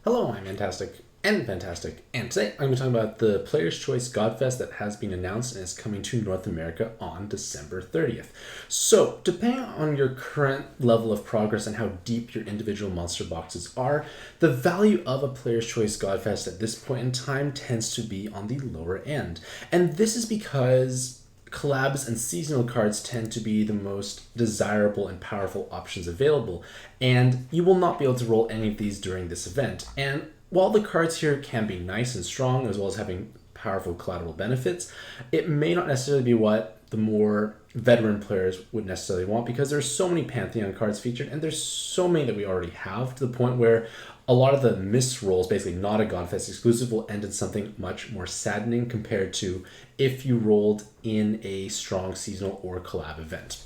Hello, I'm Mantastic and Fantastic, and today I'm going to talk about the Player's Choice Godfest that has been announced and is coming to North America on December 30th. So, depending on your current level of progress and how deep your individual monster boxes are, the value of a Player's Choice Godfest at this point in time tends to be on the lower end. And this is because collabs and seasonal cards tend to be the most desirable and powerful options available, and you will not be able to roll any of these during this event. And while the cards here can be nice and strong, as well as having powerful collateral benefits, it may not necessarily be what the more veteran players would necessarily want, because there's so many Pantheon cards featured, and there's so many that we already have, to the point where a lot of the missed rolls, basically not a Godfest exclusive, will end in something much more saddening compared to if you rolled in a strong seasonal or collab event.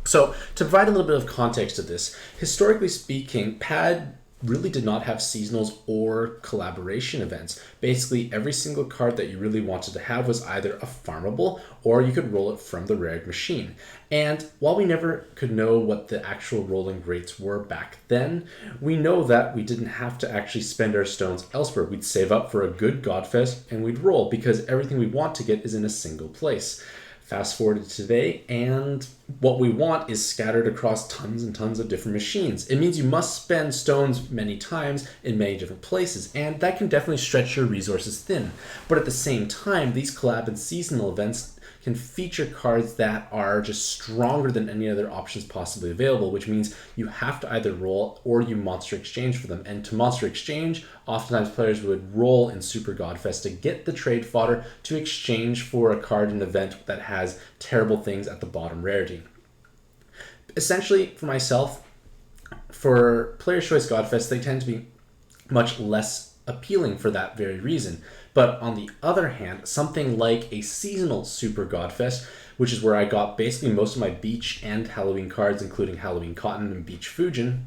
So to provide a little bit of context to this, historically speaking, PAD really did not have seasonals or collaboration events. Basically, every single card that you really wanted to have was either a farmable or you could roll it from the rared machine. And while we never could know what the actual rolling rates were back then, we know that we didn't have to actually spend our stones elsewhere. We'd save up for a good Godfest and we'd roll, because everything we want to get is in a single place. Fast forward to today, and what we want is scattered across tons and tons of different machines. It means you must spend stones many times in many different places, and that can definitely stretch your resources thin. But at the same time, these collab and seasonal events can feature cards that are just stronger than any other options possibly available, which means you have to either roll or you monster exchange for them. And to monster exchange, oftentimes players would roll in Super Godfest to get the trade fodder to exchange for a card in an event that has terrible things at the bottom rarity. Essentially, for myself, for Player's Choice Godfest, they tend to be much less appealing for that very reason. But on the other hand, something like a seasonal Super Godfest, which is where I got basically most of my beach and Halloween cards, including Halloween Cotton and Beach Fujin,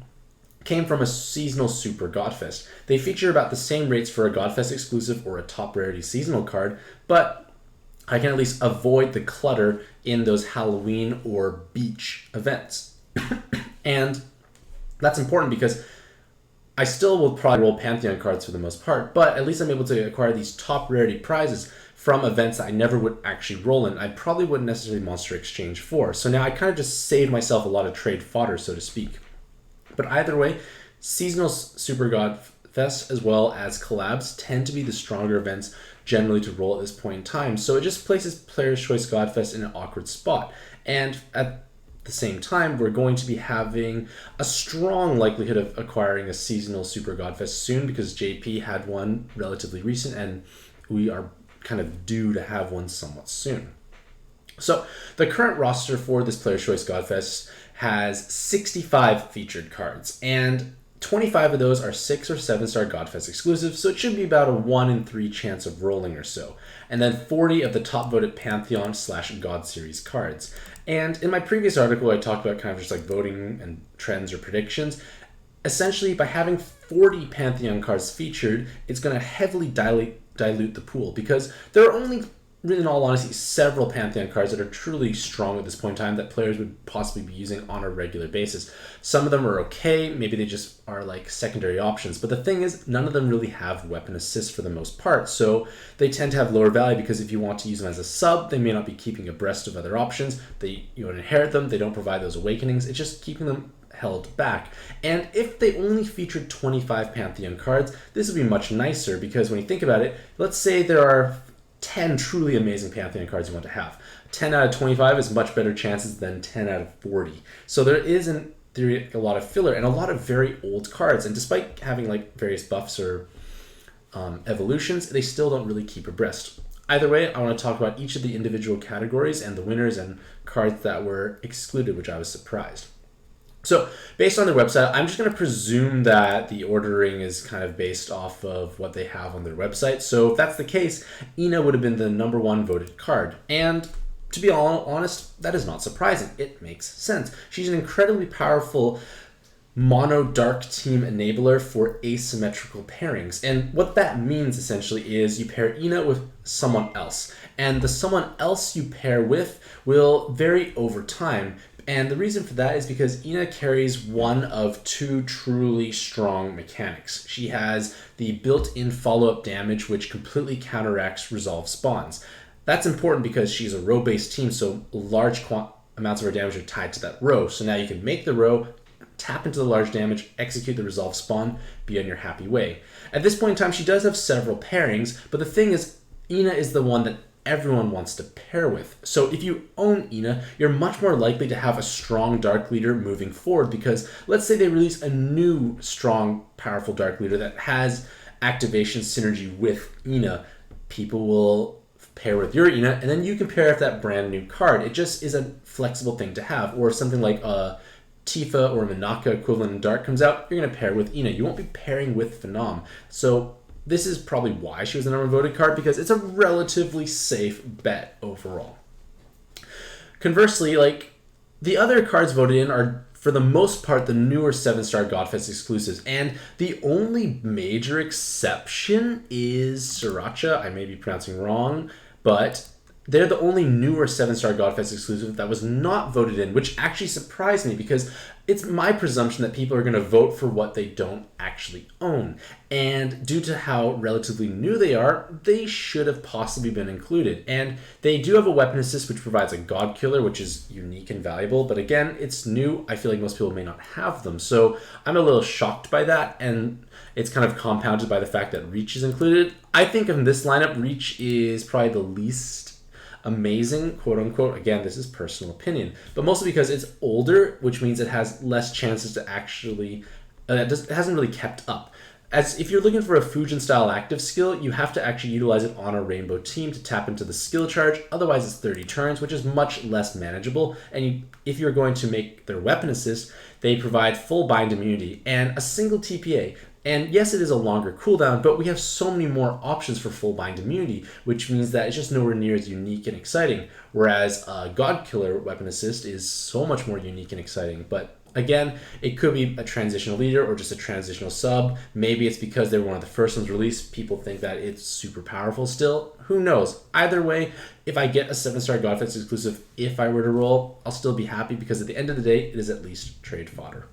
came from a seasonal Super Godfest. They feature about the same rates for a Godfest exclusive or a top rarity seasonal card, but I can at least avoid the clutter in those Halloween or beach events. And that's important because I still will probably roll Pantheon cards for the most part, but at least I'm able to acquire these top rarity prizes from events that I never would actually roll in. I probably wouldn't necessarily monster exchange for. So now I kind of just saved myself a lot of trade fodder, so to speak. But either way, seasonal Super Godfest as well as collabs tend to be the stronger events generally to roll at this point in time. So it just places Player's Choice Godfest in an awkward spot. And at the same time, we're going to be having a strong likelihood of acquiring a seasonal Super Godfest soon, because JP had one relatively recent and we are kind of due to have one somewhat soon. So the current roster for this Player's Choice Godfest has 65 featured cards, and 25 of those are 6 or 7 star Godfest exclusives, so it should be about a 1 in 3 chance of rolling or so. And then 40 of the top voted Pantheon / God Series cards. And in my previous article, I talked about kind of just like voting and trends or predictions. Essentially, by having 40 Pantheon cards featured, it's going to heavily dilute the pool, because there are only, in all honesty, several Pantheon cards that are truly strong at this point in time that players would possibly be using on a regular basis. Some of them are okay, maybe they just are like secondary options, but the thing is, none of them really have weapon assist for the most part, so they tend to have lower value, because if you want to use them as a sub, they may not be keeping abreast of other options. You don't inherit them, they don't provide those awakenings, it's just keeping them held back. And if they only featured 25 Pantheon cards, this would be much nicer, because when you think about it, let's say there are 10 truly amazing Pantheon cards you want to have. 10 out of 25 is much better chances than 10 out of 40. So there is, in theory, a lot of filler and a lot of very old cards. And despite having like various buffs or evolutions, they still don't really keep abreast. Either way, I want to talk about each of the individual categories and the winners and cards that were excluded, which I was surprised. So based on their website, I'm just going to presume that the ordering is kind of based off of what they have on their website. So if that's the case, Ina would have been the number 1 voted card. And to be honest, that is not surprising. It makes sense. She's an incredibly powerful mono dark team enabler for asymmetrical pairings. And what that means essentially is you pair Ina with someone else, and the someone else you pair with will vary over time And the reason for that is because Ina carries one of two truly strong mechanics. She has the built-in follow-up damage, which completely counteracts resolve spawns. That's important because she's a row-based team, so large amounts of her damage are tied to that row. So now you can make the row, tap into the large damage, execute the resolve spawn, be on your happy way. At this point in time, she does have several pairings, but the thing is, Ina is the one that everyone wants to pair with. So if you own Ina, you're much more likely to have a strong Dark Leader moving forward, because let's say they release a new strong, powerful Dark Leader that has activation synergy with Ina. People will pair with your Ina, and then you can pair with that brand new card. It just is a flexible thing to have. Or if something like a Tifa or a Minaka equivalent in Dark comes out, you're going to pair with Ina. You won't be pairing with Phenom. So this is probably why she was the number one voted card, because it's a relatively safe bet overall. Conversely, like, the other cards voted in are, for the most part, the newer 7-star Godfest exclusives, and the only major exception is Sriracha. I may be pronouncing wrong, but they're the only newer 7-star Godfest exclusive that was not voted in, which actually surprised me, because it's my presumption that people are going to vote for what they don't actually own. And due to how relatively new they are, they should have possibly been included. And they do have a weapon assist, which provides a God Killer, which is unique and valuable. But again, it's new. I feel like most people may not have them. So I'm a little shocked by that. And it's kind of compounded by the fact that Reach is included. I think in this lineup, Reach is probably the least amazing, quote unquote. Again, this is personal opinion, but mostly because it's older, which means it has less chances to actually it hasn't really kept up. As if you're looking for a Fujin style active skill, you have to actually utilize it on a rainbow team to tap into the skill charge. Otherwise it's 30 turns, which is much less manageable. And if you're going to make their weapon assist, they provide full bind immunity and a single TPA. And yes, it is a longer cooldown, but we have so many more options for full bind immunity, which means that it's just nowhere near as unique and exciting. Whereas God Killer weapon assist is so much more unique and exciting. But again, it could be a transitional leader or just a transitional sub. Maybe it's because they were one of the first ones released. People think that it's super powerful still. Who knows? Either way, if I get a 7-star Godfest exclusive, if I were to roll, I'll still be happy, because at the end of the day, it is at least trade fodder.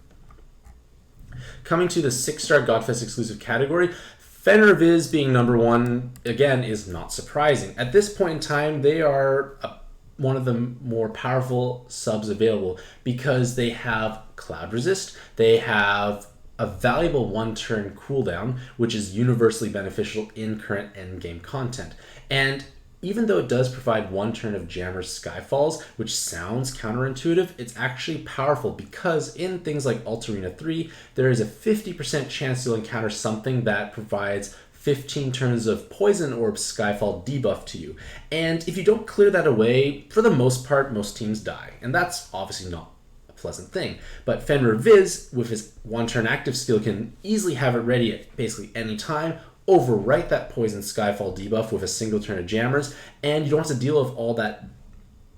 Coming to the 6-star Godfest exclusive category, Fenrir Viz being number one, again, is not surprising. At this point in time, they are one of the more powerful subs available, because they have Cloud Resist, they have a valuable one-turn cooldown, which is universally beneficial in current endgame content. And even though it does provide one turn of Jammer's Skyfalls, which sounds counterintuitive, it's actually powerful, because in things like Alt Arena 3, there is a 50% chance you'll encounter something that provides 15 turns of Poison Orb Skyfall debuff to you. And if you don't clear that away, for the most part, most teams die. And that's obviously not a pleasant thing. But Fenrir Viz, with his one-turn active skill, can easily have it ready at basically any time, overwrite that Poison Skyfall debuff with a single turn of Jammers, and you don't have to deal with all that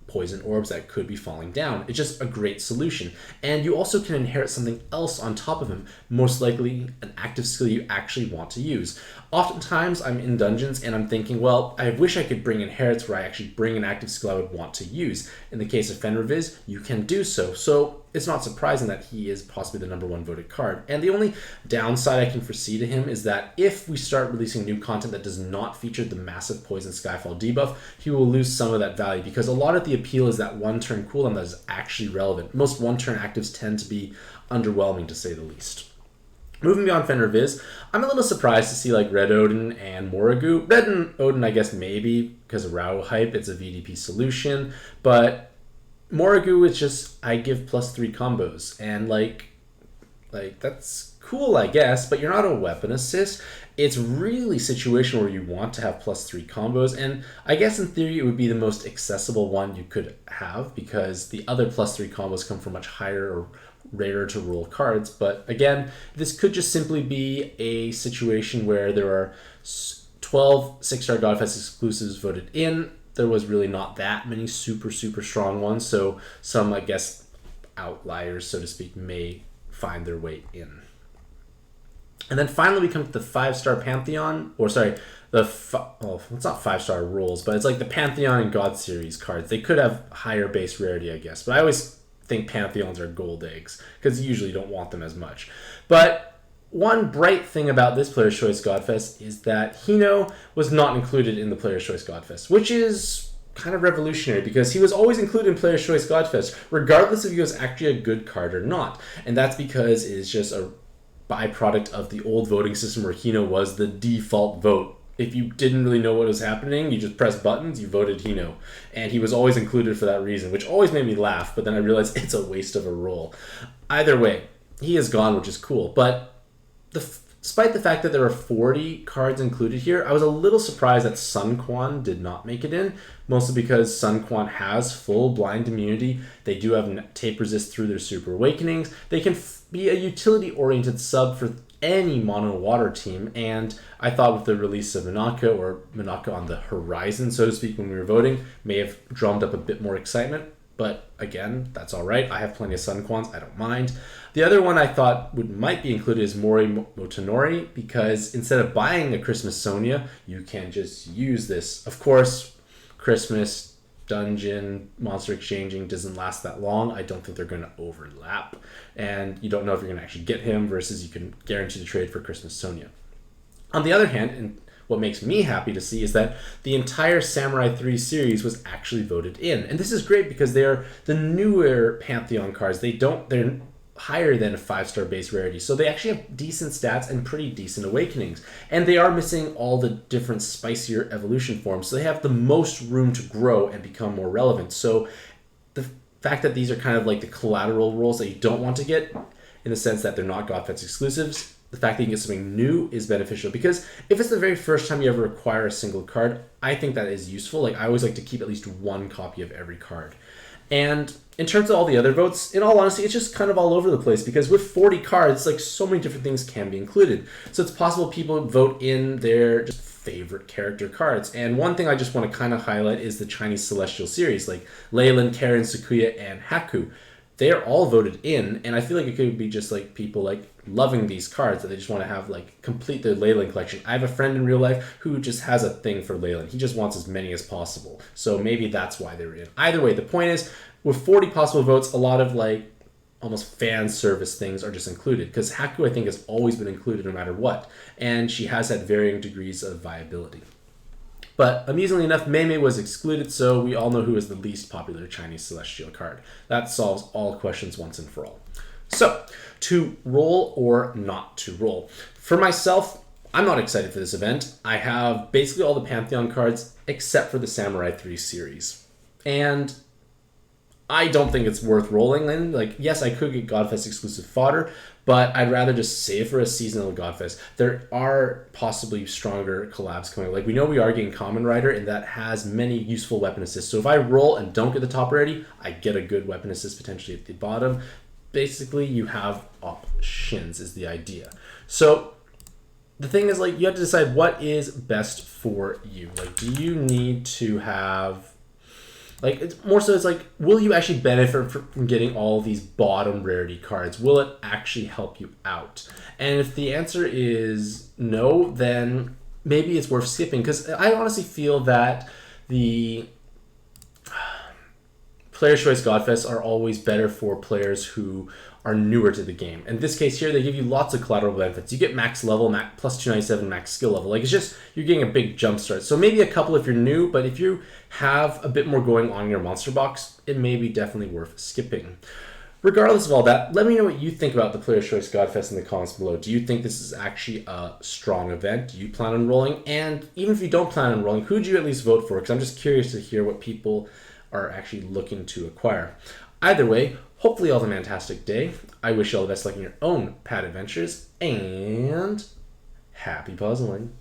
poison orbs that could be falling down. It's just a great solution. And you also can inherit something else on top of him, most likely an active skill you actually want to use. Oftentimes I'm in dungeons and I'm thinking, well, I wish I could bring inherits where I actually bring an active skill I would want to use. In the case of Fenrir Viz, you can do so. So it's not surprising that he is possibly the number one voted card. And the only downside I can foresee to him is that if we start releasing new content that does not feature the massive Poison Skyfall debuff, he will lose some of that value, because a lot of the appeal is that one-turn cooldown that is actually relevant. Most one-turn actives tend to be underwhelming, to say the least. Moving beyond Fenrir Viz, I'm a little surprised to see like Red Odin and Morrigu. Red Odin, I guess maybe because of Rao hype, it's a VDP solution, but Morrigu is just, I give +3 combos, and like that's cool, I guess, but you're not a weapon assist. It's really situational where you want to have +3 combos, and I guess in theory it would be the most accessible one you could have, because the other +3 combos come from much higher or rarer to roll cards. But again, this could just simply be a situation where there are 12 6-star Godfest exclusives voted in. There was really not that many super strong ones, so some, I guess, outliers, so to speak, may find their way in. And then finally we come to the 5-star Pantheon, or sorry, it's not 5-star rules, but it's like the Pantheon and God series cards. They could have higher base rarity, I guess, but I always think Pantheons are gold eggs, because you usually don't want them as much. But one bright thing about this Player's Choice Godfest is that Hino was not included in the Player's Choice Godfest, which is kind of revolutionary because he was always included in Player's Choice Godfest, regardless if he was actually a good card or not. And that's because it is just a byproduct of the old voting system where Hino was the default vote. If you didn't really know what was happening, you just pressed buttons, you voted Hino. And he was always included for that reason, which always made me laugh, but then I realized it's a waste of a role. Either way, he is gone, which is cool. But despite the fact that there are 40 cards included here, I was a little surprised that Sun Quan did not make it in, mostly because Sun Quan has full blind immunity. They do have tape resist through their Super Awakenings. They can be a utility-oriented sub for any mono water team, and I thought with the release of Minaka, or Minaka on the horizon, so to speak, when we were voting, may have drummed up a bit more excitement. But again, that's all right. I have plenty of Sun Quans. I don't mind. The other one I thought might be included is Mori Motonori, because instead of buying a Christmas Sonia, you can just use this. Of course, Christmas dungeon monster exchanging doesn't last that long. I don't think they're going to overlap. And you don't know if you're going to actually get him versus you can guarantee the trade for Christmas Sonia. On the other hand, and what makes me happy to see is that the entire Samurai 3 series was actually voted in. And this is great because they are the newer Pantheon cards. They're higher than a 5-star base rarity. So they actually have decent stats and pretty decent awakenings. And they are missing all the different spicier evolution forms. So they have the most room to grow and become more relevant. So the fact that these are kind of like the collateral roles that you don't want to get, in the sense that they're not Godfest exclusives, the fact that you can get something new is beneficial, because if it's the very first time you ever acquire a single card, I think that is useful. Like, I always like to keep at least one copy of every card. And in terms of all the other votes, in all honesty, it's just kind of all over the place, because with 40 cards, like, so many different things can be included. So it's possible people vote in their just favorite character cards. And one thing I just want to kind of highlight is the Chinese Celestial series, like Leyland, Karen, Sakuya, and Haku. They are all voted in, and I feel like it could be just like people like loving these cards that they just want to have, like, complete their Leyland collection. I have a friend in real life who just has a thing for Leyland. He just wants as many as possible. So maybe that's why they're in. Either way, the point is, with 40 possible votes, a lot of like almost fan service things are just included, because Haku, I think, has always been included no matter what, and she has had varying degrees of viability. But amusingly enough, Mei was excluded, so we all know who is the least popular Chinese Celestial card. That solves all questions once and for all. So, to roll or not to roll. For myself, I'm not excited for this event. I have basically all the Pantheon cards except for the Samurai 3 series. And I don't think it's worth rolling in. Like, yes, I could get Godfest exclusive fodder, but I'd rather just save for a seasonal Godfest. There are possibly stronger collabs coming. Like, we know we are getting Kamen Rider, and that has many useful weapon assists. So if I roll and don't get the top rarity, I get a good weapon assist potentially at the bottom. Basically, you have options is the idea. So the thing is, like, you have to decide what is best for you. Like, do you need to have... Like, it's more so, it's like, will you actually benefit from getting all these bottom rarity cards? Will it actually help you out? And if the answer is no, then maybe it's worth skipping. Because I honestly feel that the Player's Choice Godfests are always better for players who are newer to the game. In this case here, they give you lots of collateral benefits. You get max level, plus 297 max skill level. Like, it's just, you're getting a big jump start. So maybe a couple if you're new, but if you have a bit more going on in your monster box, it may be definitely worth skipping. Regardless of all that, let me know what you think about the Player's Choice Godfest in the comments below. Do you think this is actually a strong event? Do you plan on rolling? And even if you don't plan on rolling, who would you at least vote for? Because I'm just curious to hear what people are actually looking to acquire. Either way, hopefully all the Mantastic day. I wish you all the best luck in your own pad adventures, and happy puzzling.